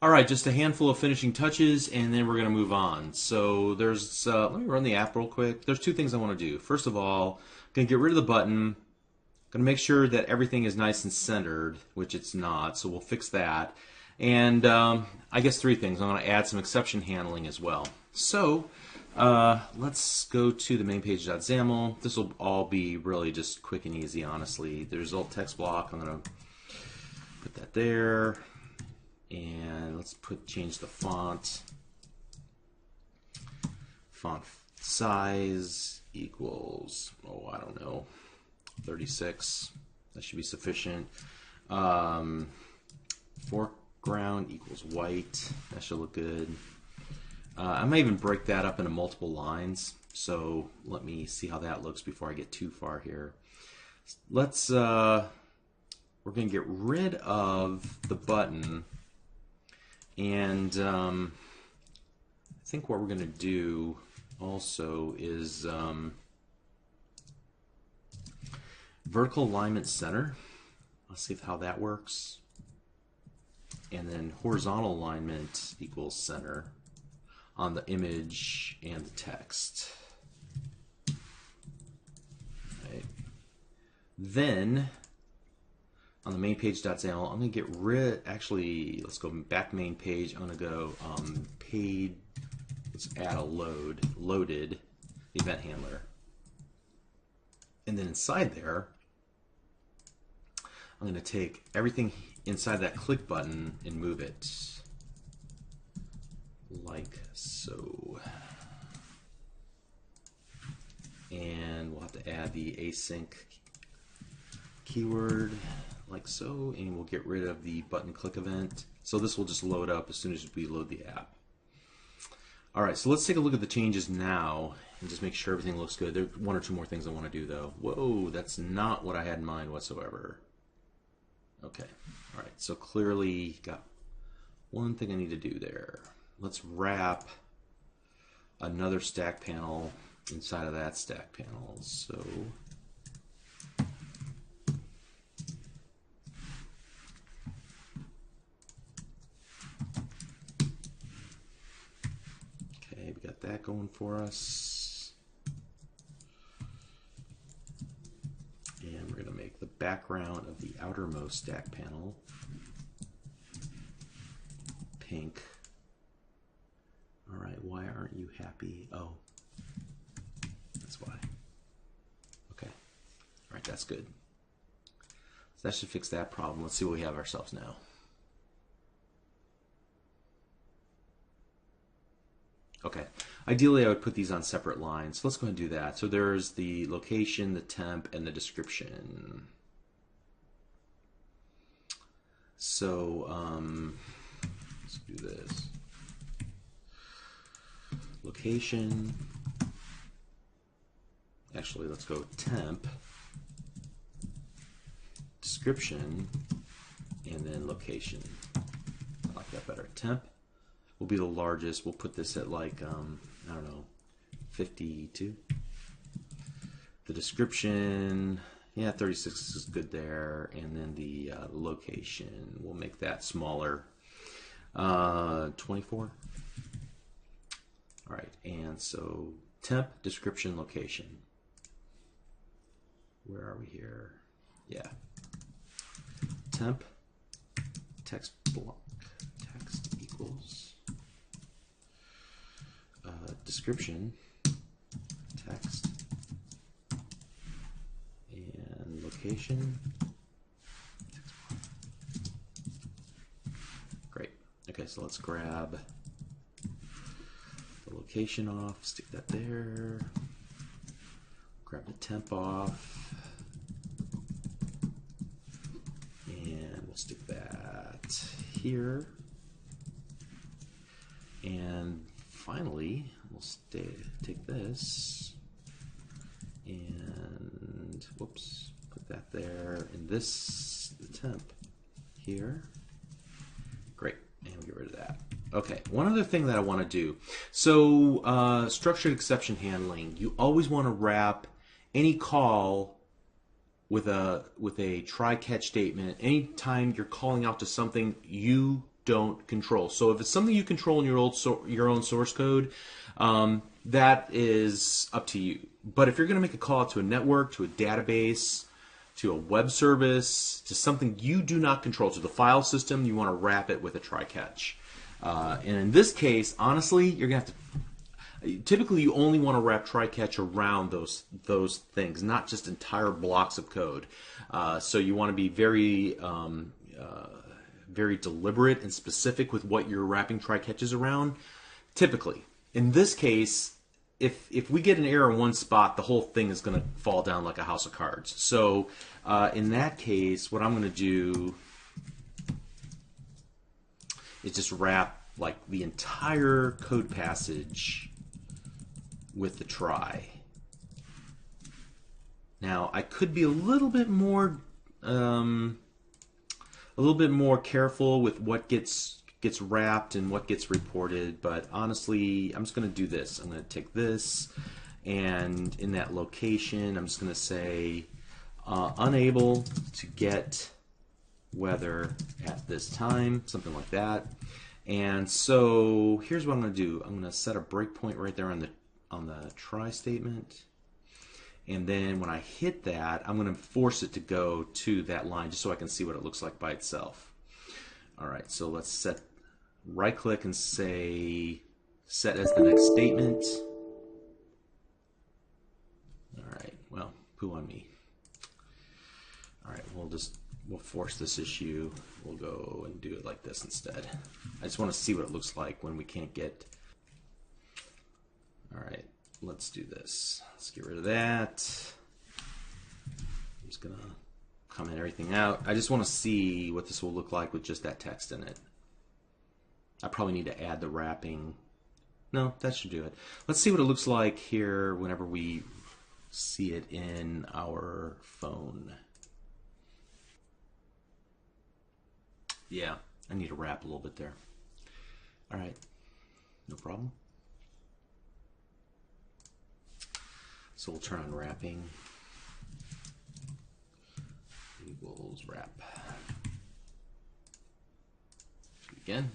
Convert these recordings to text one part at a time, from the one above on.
All right, just a handful of finishing touches, and then we're going to move on. So there's, let me run the app real quick. There's two things I want to do. First of all, I'm going to get rid of the button. Going to make sure that everything is nice and centered, which it's not, so we'll fix that. And I guess three things. I'm going to add some exception handling as well. So let's go to the main page.xaml. This will all be really just quick and easy, honestly. The result text block, I'm going to put that there. And let's change the font. Font size equals, oh, I don't know, 36. That should be sufficient. Foreground equals white. That should look good. I might even break that up into multiple lines. So let me see how that looks before I get too far here. Let's, we're going to get rid of the button. And I think what we're going to do also is vertical alignment center. Let's see how that works. And then horizontal alignment equals center on the image and the text. Right. Then on the main page.xaml, I'm going to get rid, actually, let's go back main page. I'm going to go page, let's add a loaded event handler. And then inside there, I'm going to take everything inside that click button and move it like so. And we'll have to add the async keyword like so, and we'll get rid of the button click event. So this will just load up as soon as we load the app. All right, so let's take a look at the changes now and just make sure everything looks good. There are one or two more things I want to do though. Whoa, that's not what I had in mind whatsoever. Okay, all right, so clearly got one thing I need to do there. Let's wrap another stack panel inside of that stack panel. So that going for us, and we're going to make the background of the outermost stack panel pink. All right, why aren't you happy? Oh, that's why. Okay, all right, that's good. So that should fix that problem. Let's see what we have ourselves now. Okay, ideally I would put these on separate lines. So let's go ahead and do that. So there's the location, the temp, and the description. So let's do this. Location. Actually, let's go temp, description, and then location. I like that better. Temp will be the largest. We'll put this at like, I don't know, 52. The description, yeah, 36 is good there. And then the location, we'll make that smaller. 24. All right, and so temp, description, location. Where are we here? Yeah. Temp, text block, text equals. Description, text, and location. Great. Okay, so let's grab the location off, stick that there. Grab the temp off, and we'll stick that here. And finally, we'll take this and whoops, put that there, and this the temp here. Great, and we'll get rid of that. Okay, one other thing that I want to do. So structured exception handling. You always want to wrap any call with a try catch statement. Anytime you're calling out to something, you don't control. So if it's something you control in your own source code, that is up to you. But if you're going to make a call out to a network, to a database, to a web service, to something you do not control, to the file system, you want to wrap it with a try-catch. And in this case, honestly, you're going to have to. Typically, you only want to wrap try-catch around those things, not just entire blocks of code. So you want to be very very deliberate and specific with what you're wrapping try-catches around. Typically, in this case, if we get an error in one spot, the whole thing is going to fall down like a house of cards. So in that case, what I'm going to do is just wrap like the entire code passage with the try. Now I could be a little bit more careful with what gets wrapped and what gets reported, but honestly, I'm just going to do this. I'm going to take this, and in that location, I'm just going to say unable to get weather at this time, something like that. And so here's what I'm going to do. I'm going to set a breakpoint right there on the try statement. And then when I hit that, I'm going to force it to go to that line just so I can see what it looks like by itself. All right, so let's right click and say set as the next statement. All right, well, poo on me. All right, we'll force this issue. We'll go and do it like this instead. I just want to see what it looks like when we can't get. All right. Let's do this. Let's get rid of that. I'm just going to comment everything out. I just want to see what this will look like with just that text in it. I probably need to add the wrapping. No, that should do it. Let's see what it looks like here whenever we see it in our phone. Yeah, I need to wrap a little bit there. All right, no problem. So we'll turn on wrapping. Equals wrap. Again.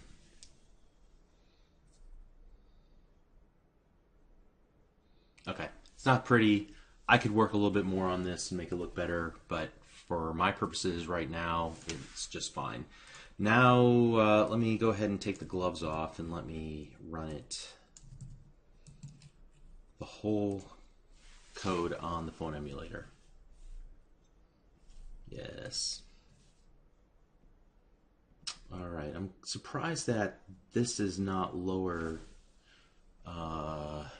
Okay, it's not pretty. I could work a little bit more on this and make it look better, but for my purposes right now, it's just fine. Now, let me go ahead and take the gloves off and let me run it. The whole code on the phone emulator. Yes. All right. I'm surprised that this is not lower. Let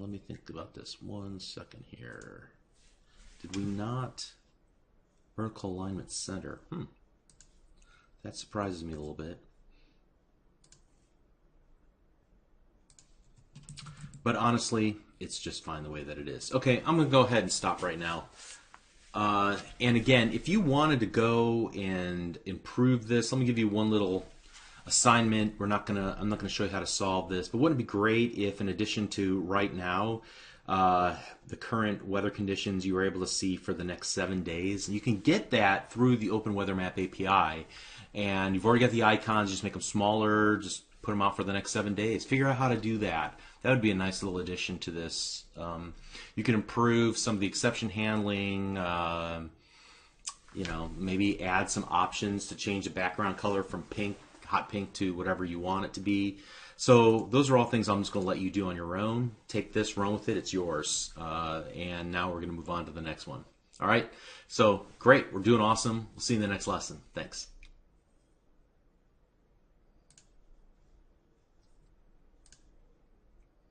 me think about this 1 second here. Did we not vertical alignment center? That surprises me a little bit. But honestly, it's just fine the way that it is. Okay, I'm going to go ahead and stop right now. And again, if you wanted to go and improve this, let me give you one little assignment. I'm not gonna show you how to solve this, but wouldn't it be great if, in addition to right now, the current weather conditions you were able to see for the next 7 days, and you can get that through the Open Weather Map API, and you've already got the icons. Just make them smaller. Just put them out for the next 7 days. Figure out how to do that. That would be a nice little addition to this. You can improve some of the exception handling. Maybe add some options to change the background color from pink, hot pink, to whatever you want it to be. So those are all things I'm just going to let you do on your own. Take this, run with it. It's yours. And now we're going to move on to the next one. All right. So great. We're doing awesome. We'll see you in the next lesson. Thanks.